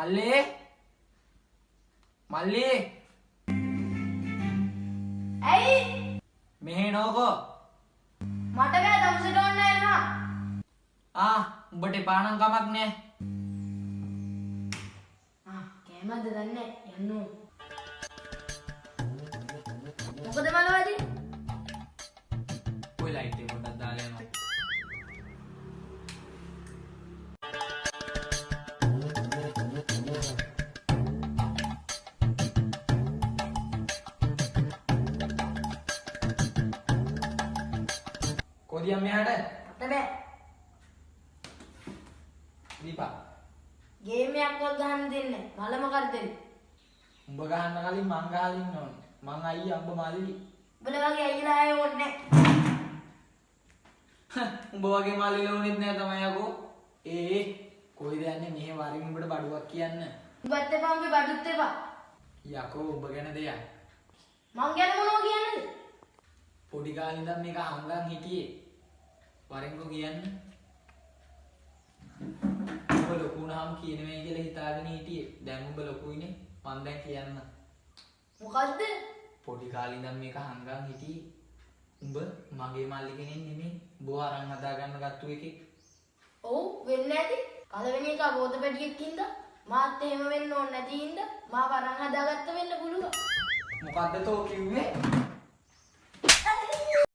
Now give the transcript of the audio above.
මල්ලි මල්ලි ඇයි මෙහෙ නෝකෝ මට බෑ දවසට ඕන්න එනවා උඹට එපා නම් කමක් නෑ කෑමක්ද දන්නේ යන්න මොකද මලවදී ඔය ලයිට් එක පොඩ්ඩක් දාලා යනවා කොදියම් මෙහාට මට බෑ දීපා ගේම් එකක්වත් ගහන්න දෙන්නේ මලම කර දෙන්න උඹ ගහන්න කලින් මං ගහලා ඉන්න ඕනේ මං අයියා උඹ මල්ලි උඹලා වගේ අයියලා ආයෙ ඕනේ උඹ වගේ මල්ලිලා උනෙත් නෑ තමයි යකෝ කොයිද යන්නේ මෙහෙ වරින් උඹට බඩුවක් කියන්න උඹත් එපා උඹේ බඩුත් එපා යකෝ උඹ ගැන දෙයක් මං ගැන මොනව කියන්නේද පොඩි කාලේ ඉඳන් මේක හංගන් හිටියේ වරින්කෝ කියන්නේ උඹ ලොකු වුණාම කියනවේ කියලා හිතාගෙන හිටියේ දැන් උඹ ලොකුයිනේ මං දැන් කියන්න මොකද්ද පොඩි කාලේ ඉඳන් මේක හංගන් හිටියේ උඹ මගේ මල්ලි කෙනෙක් නෙමෙයි උඹව අරන් හදාගන්න ගත්තු එකෙක් ඔව් වෙන්නේ නැති පළවෙනි එක බෝධ පැටියෙක් ඉඳ මාත් එහෙම වෙන්න ඕනේ නැති ඉඳ මාව අරන් හදාගත්ත වෙන්න පුළුවන් මොකද්ද තෝ කිව්වේ